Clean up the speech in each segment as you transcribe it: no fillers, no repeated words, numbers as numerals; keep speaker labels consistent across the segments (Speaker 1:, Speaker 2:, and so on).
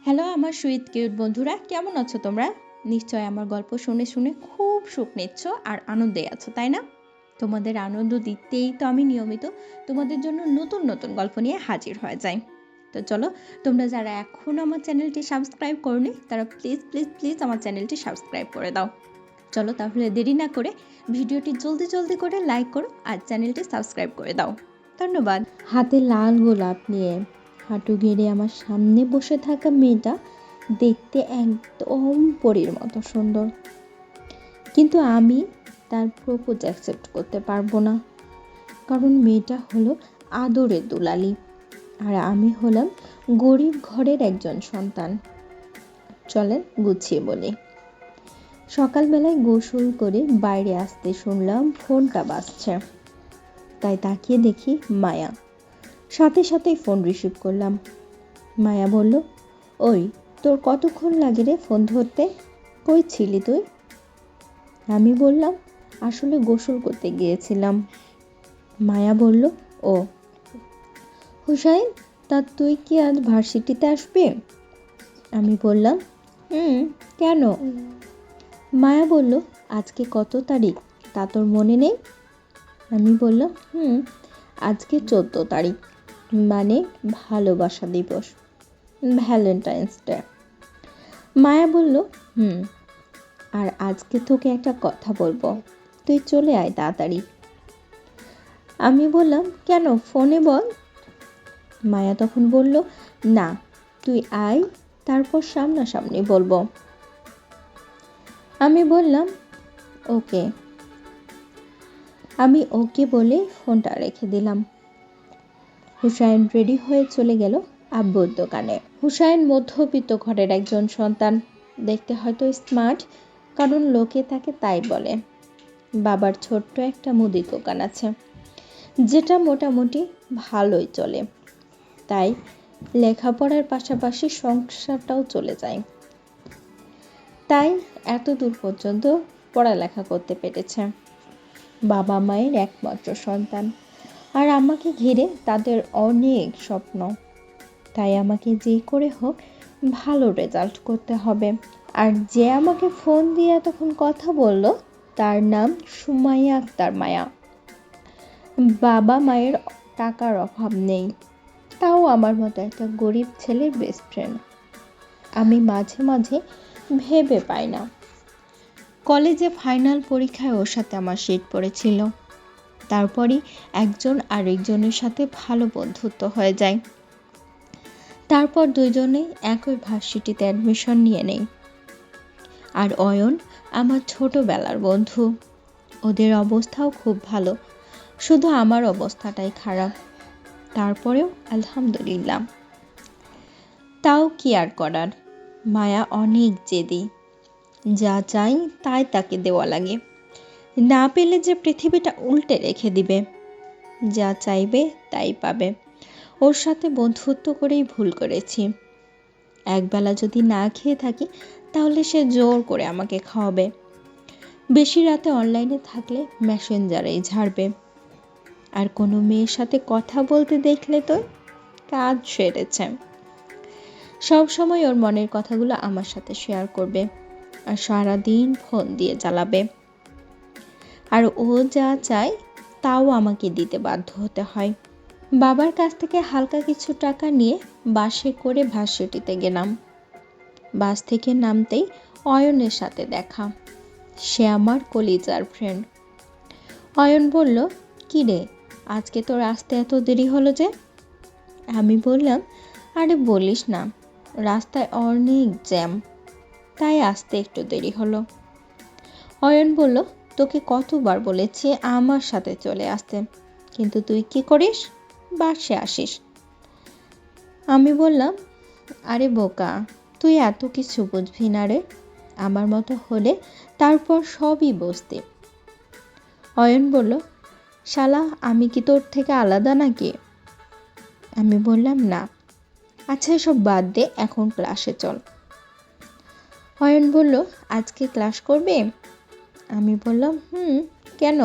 Speaker 1: Hello আমার sweet cute বন্ধুরা, কেমন আছো তোমরা? নিশ্চয় আমার গল্প শুনে শুনে খুব সুখ নিচ্ছ আর আনন্দে আছো, তাই না? তোমাদের আনন্দ দিতেই তো আমি নিয়মিত তোমাদের জন্য নতুন নতুন গল্প নিয়ে হাজির হয়ে যাই। তো চলো, তোমরা যারা এখন আমার চ্যানেলটি সাবস্ক্রাইব করোনি তারা প্লিজ প্লিজ প্লিজ আমার চ্যানেলটি সাবস্ক্রাইব করে দাও। চলো তাহলে দেরি না করে ভিডিওটি জলদি জলদি করে লাইক করো আর চ্যানেলটি সাবস্ক্রাইব করে দাও। ধন্যবাদ। হাতে লাল গোলাপ নিয়ে হাঁটু গেড়ে আমার সামনে বসে থাকা মেয়েটা দেখতে একদম পরীর মতো সুন্দর, কিন্তু আমি তার প্রপোজ অ্যাকসেপ্ট করতে পারবো না, কারণ মেয়েটা হলো আদরের দুলালি আর আমি হলাম গরিব ঘরের একজন সন্তান। চলেন গুছিয়ে বলি। সকালবেলায় গোসল করে বাইরে আসতে শুনলাম ফোনটা বাজছে, তাই তাকিয়ে দেখি মায়া। সাথে সাথেই ফোন রিসিভ করলাম। মায়া বলল, ওই তোর কতক্ষণ লাগে রে ফোন ধরতে? কই ছিলি তুই? আমি বললাম, আসলে গোসল করতে গিয়েছিলাম। মায়া বলল, ও হুসাইন, তা তুই কি আজ ভার্সিটিতে আসবি? আমি বললাম, কেন? মায়া বলল, আজকে কত তারিখ তা তোর মনে নেই? আমি বললাম, আজকে 14 তারিখ, মানে ভালোবাসা দিবস, ভ্যালেন্টাইন্স ডে। মায়া বলল, আর আজকে তোকে একটা কথা বলবো, তুই চলে আয় তাড়াতাড়ি। আমি বললাম, কেন, ফোনে বল। মায়া তখন বলল, না তুই আয়, তারপর সামনাসামনি বলবো। আমি বললাম, ওকে। আমি ওকে বলে ফোনটা রেখে দিলাম। হুসাইন রেডি হয়ে চলে গেল আব্বুর দোকানে। হুসাইন মধ্যবিত্ত ঘরের একজন সন্তান, দেখতে হয়তো স্মার্ট, কারণ লোকে তাকে তাই বলে। বাবার ছোট্ট একটা মুদি দোকান আছে, যেটা মোটামুটি ভালোই চলে, তাই লেখাপড়ার পাশাপাশি সংসারটাও চলে যায়। তাই এত দূর পর্যন্ত পড়ালেখা করতে পেরেছে। বাবা মায়ের একমাত্র সন্তান, আর আমাকে ঘিরে তাদের অনেক স্বপ্ন। তাই আমাকে যে করে হোক ভালো রেজাল্ট করতে হবে। আর যে আমাকে ফোন দিয়ে তখন কথা বলল, তার নাম সুমাইয়া আক্তার মায়া। বাবা মায়ের টাকার অভাব নেই, তাও আমার মতো একটা গরিব ছেলের বেস্ট ফ্রেন্ড। আমি মাঝে মাঝে ভেবে পাই না, কলেজে ফাইনাল পরীক্ষায় ওর সাথে আমার সিট পড়েছিল। তারপরই একজন আরেকজনের সাথে ভালো বন্ধুত্ব হয়ে যায়। তারপর দুইজনেই একই ভার্সিটিতে অ্যাডমিশন নিয়ে নেই। আর অয়ন আমার ছোটবেলার বন্ধু, ওদের অবস্থাও খুব ভালো, শুধু আমার অবস্থাটাই খারাপ। তারপরেও আলহামদুলিল্লাহ। তাও কি আর করার, মায়া অনেক জেদি, যা চাই তাই তাকে দেওয়া লাগে, না পেলে যে পৃথিবীটা উল্টে রেখে দিবে। যা চাইবে তাই পাবে। ওর সাথে বন্ধুত্ব করেই ভুল করেছি। একবেলা যদি না খেয়ে থাকি তাহলে সে জোর করে আমাকে খাওয়াবে। বেশি রাতে অনলাইনে থাকলে মেসেঞ্জারেই ঝাড়বে। আর কোনো মেয়ের সাথে কথা বলতে দেখলে তো কাজ সেরেছে। সব সময় ওর মনের কথাগুলো আমার সাথে শেয়ার করবে আর সারাদিন ফোন দিয়ে জ্বালাবে। আর ও যা চায় তাও আমাকে দিতে বাধ্য হতে হয়। বাবার কাছ থেকে হালকা কিছু টাকা নিয়ে বাসে করে ভার্সিটিতে গেলাম। বাস থেকে নামতেই অয়নের সাথে দেখা। সে আমার কলিজার ফ্রেন্ড। অয়ন বলল, কি রে, আজকে তোর আসতে এত দেরি হলো যে? আমি বললাম, আরে বলিস না, রাস্তায় অনেক জ্যাম, তাই আসতে একটু দেরি হলো। অয়ন বলল, তোকে কতবার বলেছি আমার সাথে চলে আসতে, কিন্তু তুই কি করিস, বাসে আসিস। আমি বললাম, আরে বোকা, তুই এত কিছু বুঝবি না রে, আমার মতো হলে তারপর সবই বুঝতে। অয়ন বলল, শালা আমি কি তোর থেকে আলাদা নাকি? আমি বললাম, না। আচ্ছা এসব বাদ দে, এখন ক্লাসে চল। অয়ন বলল, আজকে ক্লাস করবে? আমি বললাম, কেন?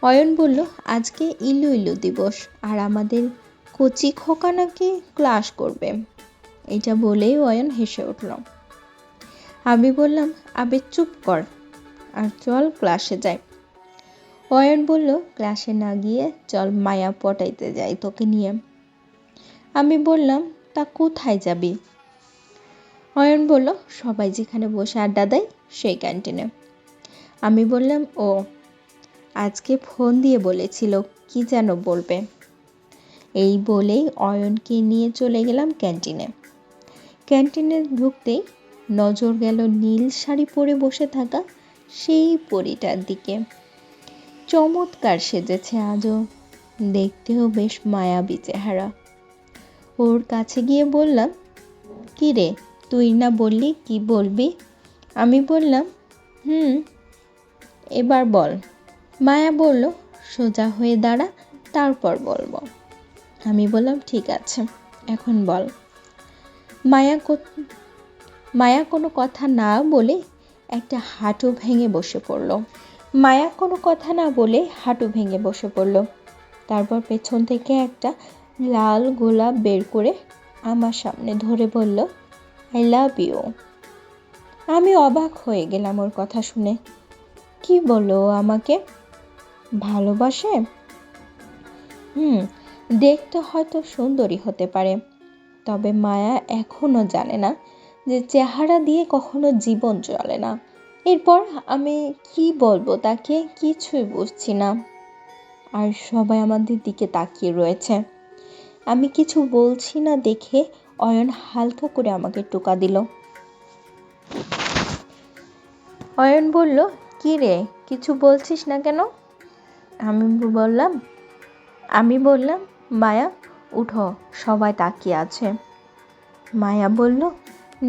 Speaker 1: অয়ন বলল, আজকে ইলু ইলু দিবস, আর আমাদের কচি খোকা নাকি ক্লাস করবে। এটা বলেই অয়ন হেসে উঠল। আমি বললাম, আবে চুপ কর আর চল ক্লাসে যাই। অয়ন বলল, ক্লাসে না গিয়ে চল মায়া পটাইতে যাই তোকে নিয়ে। আমি বললাম, তা কোথায় যাবি? অয়ন বলল, সবাই যেখানে বসে আড্ডা দেয় সেই ক্যান্টিনে। আমি বললাম, ও আজকে ফোন দিয়ে বলেছিল কি যেন বলবে। এই বলেই অয়নকে নিয়ে চলে গেলাম ক্যান্টিনে। ক্যান্টিনে ঢুকতেই নজর গেল নীল শাড়ি পরে বসে থাকা সেই পরীটার দিকে। চমৎকার সেজেছে আজও, দেখতেও বেশ মায়াবী চেহারা। ওর কাছে গিয়ে বললাম, কি রে, তুই না বললি কি বলবি? আমি বললাম, এবার বল। মায়া বলল, সোজা হয়ে দাঁড়া, তারপর বলবো। আমি বললাম, ঠিক আছে, এখন বল। মায়া কোনো কথা না বলে একটা হাঁটু ভেঙে বসে পড়ল। তারপর পেছন থেকে একটা লাল গোলাপ বের করে আমার সামনে ধরে বলল, আই লাভ ইউ। আমি অবাক হয়ে গেলাম ওর কথা শুনে। কি বললো আমাকে? ভালোবাসে? দেখতে হয়তো সুন্দরী হতে পারে, তবে মায়া এখনো জানে না যে চেহারা দিয়ে কখনো জীবন চলে না। এরপর আমি কি বলবো তাকে কিছুই বুঝছি না, আর সবাই আমাদের দিকে তাকিয়ে রয়েছে। আমি কিছু বলছি না দেখে অয়ন হালকা করে আমাকে টোকা দিল। অয়ন বলল, কি রে, কিছু বলছিস না কেন? আমি বললাম, মায়া উঠো, সবাই তাকিয়ে আছে। মায়া বলল,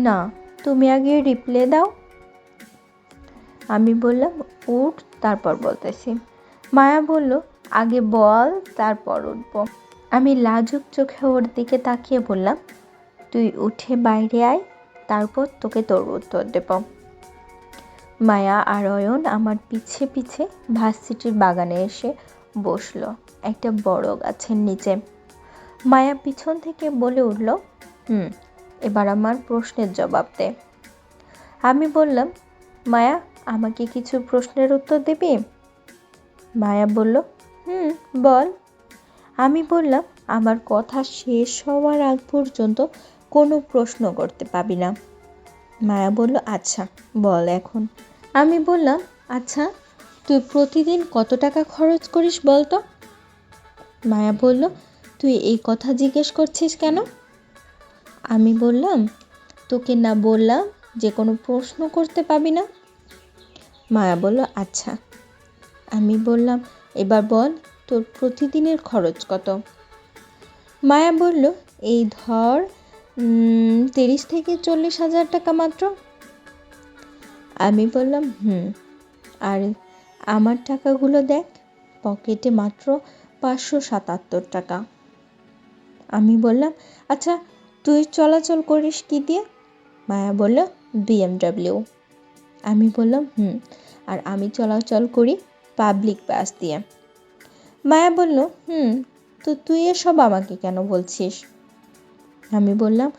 Speaker 1: না, তুমি আগে রিপ্লাই দাও। আমি বললাম, উঠ, তারপর বলতেছি। মায়া বলল, আগে বল, তারপর উঠবো। আমি লাজুক চোখে ওর দিকে তাকিয়ে বললাম, তুই উঠে বাইরে আয়, তারপর তোকে তোর উত্তর দেব। মায়া আর অয়ন আমার পিছে পিছে ভার্সিটির বাগানে এসে বসলো একটা বড় গাছের নিচে। মায়া পিছন থেকে বলে উঠল, এবার আমার প্রশ্নের জবাব দে। আমি বললাম, মায়া, আমাকে কিছু প্রশ্নের উত্তর দিবি? মায়া বলল, বল। আমি বললাম, আমার কথা শেষ হওয়ার আগ পর্যন্ত কোনো প্রশ্ন করতে পাবি না। মায়া বলল, আচ্ছা বল এখন। আমি বললাম, আচ্ছা তুই প্রতিদিন কত টাকা খরচ করিস বলতো? মায়া বলল, তুই এই কথা জিজ্ঞেস করছিস কেন? আমি বললাম, তোকে না বললাম যে কোনো প্রশ্ন করতে পাবি না? মায়া বলল, আচ্ছা। আমি বললাম, এবার বল তোর প্রতিদিনের খরচ কত? মায়া বলল, এই ধর 30 থেকে 40,000 টাকা মাত্র। আমি বললাম, আর আমার টাকাগুলো দেখ, পকেটে মাত্র 577 টাকা। আমি বললাম, আচ্ছা তুই চলাচল করিস কি দিয়ে? মায়া বলল, BMW। আমি বললাম, আর আমি চলাচল করি পাবলিক বাস দিয়ে। মায়া বলল, তো তুই এসব আমাকে কেন বলছিস? আমি বললাম,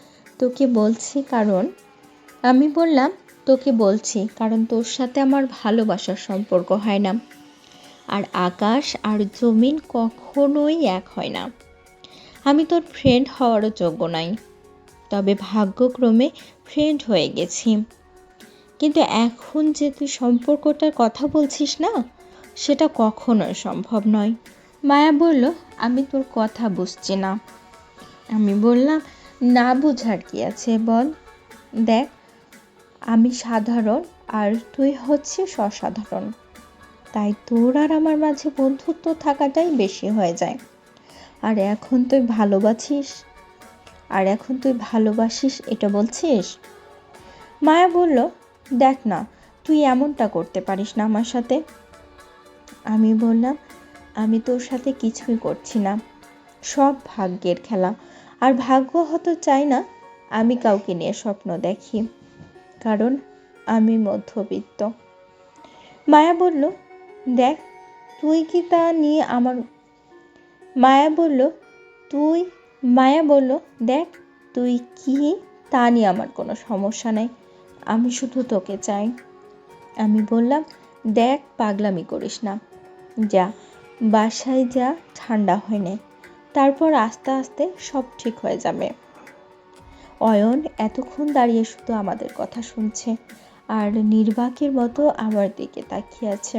Speaker 1: তোকে বলছি কারণ তোর সাথে আমার ভালোবাসার সম্পর্ক হয় না, আর আকাশ আর জমিন কখনোই এক হয় না। আমি তোর ফ্রেন্ড হওয়ারও যোগ্য নাই, তবে ভাগ্যক্রমে ফ্রেন্ড হয়ে গেছি। কিন্তু এখন যে তুই সম্পর্কটার কথা বলছিস না, সেটা কখনোই সম্ভব নয়। মায়া বলল, আমি তোর কথা বুঝছি না। আমি বললাম, না বুঝার কি আছে বল। দেখ, আমি সাধারণ আর তুই হচ্ছিস অসাধারণ, তাই তোর আর আমার মাঝে বন্ধুত্ব থাকাটাই বেশি হয়ে যায়। আর এখন তুই ভালোবাসিস এটা বলছিস? মায়া বলল, দেখ না, তুই এমনটা করতে পারিস না আমার সাথে। আমি বললাম, আমি তোর সাথে কিছুই করছি না, সব ভাগ্যের খেলা। আর ভাগ্য হতে চাই না আমি কাউকে নিয়ে স্বপ্ন দেখি, কারণ আমি মধ্যবিত্ত। মায়া বলল, দেখ তুই কি তা নিয়ে আমার মায়া বলল, দেখ তুই কি তা নিয়ে আমার কোনো সমস্যা নেই, আমি শুধু তোকে চাই। আমি বললাম, দেখ পাগলামি করিস না, যা বাসায় যা, ঠান্ডা হয়ে নে, তারপর আস্তে আস্তে সব ঠিক হয়ে যাবে। অয়ন এতক্ষণ দাঁড়িয়ে শুধু আমাদের কথা শুনছে আর নির্বাকের মতো আমার দিকে তাকিয়ে আছে।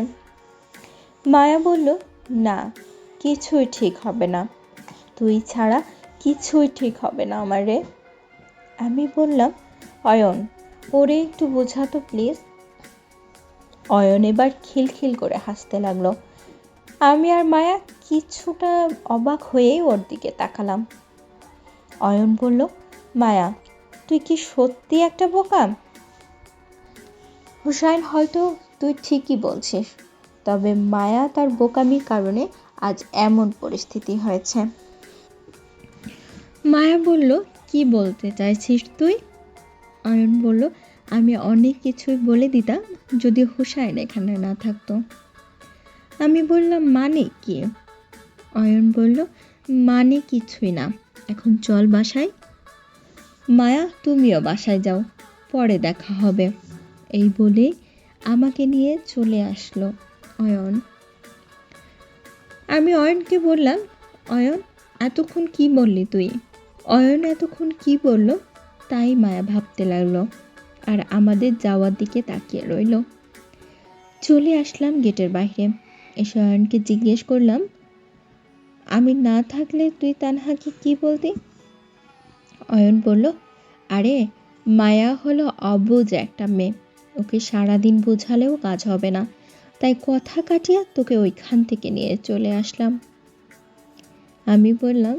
Speaker 1: মায়া বলল, না, কিছুই ঠিক হবে না, তুই ছাড়া কিছুই ঠিক হবে না আমার রে। আমি বললাম, অয়ন, ওরে একটু বোঝাতো প্লিজ। অয়ন এবার খিলখিল করে হাসতে লাগলো। আমি আর মায়া কিছুটা অবাক হয়েই ওর দিকে তাকালাম। অয়ন বলল, মায়া, তুই কি সত্যি একটা বোকা? হুসাইন, হয়তো তুই ঠিকই বলছিস, তবে মায়া তার বোকামির কারণে আজ এমন পরিস্থিতি হয়েছে। মায়া বলল, কি বলতে চাইছিস তুই? অয়ন বলল, আমি অনেক কিছুই বলে দিতাম যদি হুসাইন এখানে না থাকতো। আমি বললাম, মানে কি? অয়ন বলল, মানে কিছুই না, এখন চল বাসায়। মায়া, তুমিও বাসায় যাও, পরে দেখা হবে। এই বলে আমাকে নিয়ে চলে আসলো অয়ন। আমি অয়নকে বললাম, অয়ন, এতক্ষণ কি বললি তুই? অয়ন এতক্ষণ কি বলল তাই মায়া ভাবতে লাগলো আর আমাদের যাওয়ার দিকে তাকিয়ে রইল। চলে আসলাম গেটের বাইরে, এসে অয়নকে জিজ্ঞেস করলাম, আমি না থাকলে তুই তানহাকে কি বলতি? অয়ন বলল, আরে মায়া হলো অবুঝ একটা মেয়ে, ওকে সারাদিন বোঝালেও কাজ হবে না, তাই কথা কাটিয়ে তোকে ওইখান থেকে নিয়ে চলে আসলাম। আমি বললাম,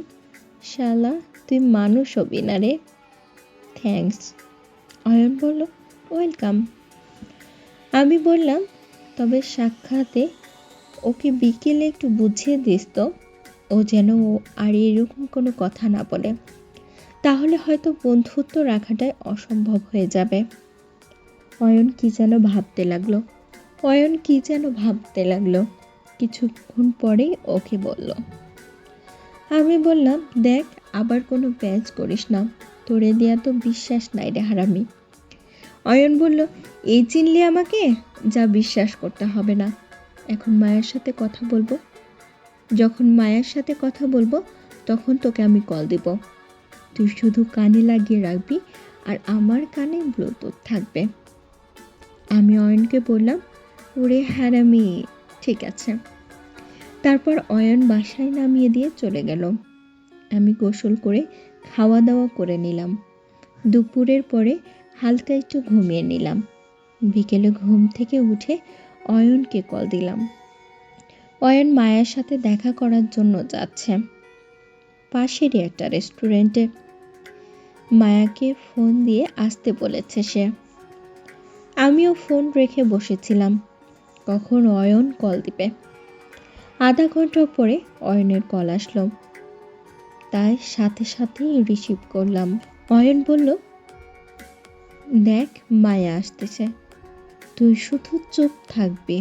Speaker 1: শালা তুই মানুষ হবি না রে। থ্যাঙ্কস। অয়ন বলল, ওয়েলকাম। আমি বললাম, তবে সাক্ষাতে ওকে বিকেলে একটু বুঝিয়ে দিস তো, ও যেন আর এরকম কোনো কথা না বলে, তাহলে হয়তো বন্ধুত্ব রাখাটাই অসম্ভব হয়ে যাবে। অয়ন কি যেন ভাবতে লাগলো। কিছুক্ষণ পরেই ওকে বলল। আমি বললাম, দেখ আবার কোনো প্যাচ করিস না, তোরে দেয়া তো বিশ্বাস নাই রে হারামি। অয়ন বলল, এই চিনলি আমাকে, যা বিশ্বাস করতে হবে না, এখন মায়ের সাথে কথা বলবো। যখন মায়ের সাথে কথা বলবো তখন তোকে আমি কল দিব, তুই শুধু কানে লাগিয়ে রাখবি আর আমার কানে ব্লুটুথ থাকবে। আমি অয়নকে বললাম, ওরে হারামি, ঠিক আছে। তারপর অয়ন বাসায় নামিয়ে দিয়ে চলে গেল। আমি গোসল করে খাওয়া দাওয়া করে নিলাম। দুপুরের পরে হালকা একটু ঘুমিয়ে নিলাম। বিকেলে ঘুম থেকে উঠে অয়নকে কল দিলাম। অয়ন মায়ের সাথে দেখা করার জন্য যাচ্ছে পাশেরই একটা রেস্টুরেন্টে। মায়াকে ফোন দিয়ে আসতে বলেছে সে। আমিও ফোন রেখে বসেছিলাম কখন অয়ন কল দিবে। আধা ঘন্টা পরে অয়নের কল আসলো, তাই সাথে সাথেই রিসিভ করলাম। অয়ন বলল, দেখ মায়া আসতেছে, তুই শুধু চুপ থাকবি।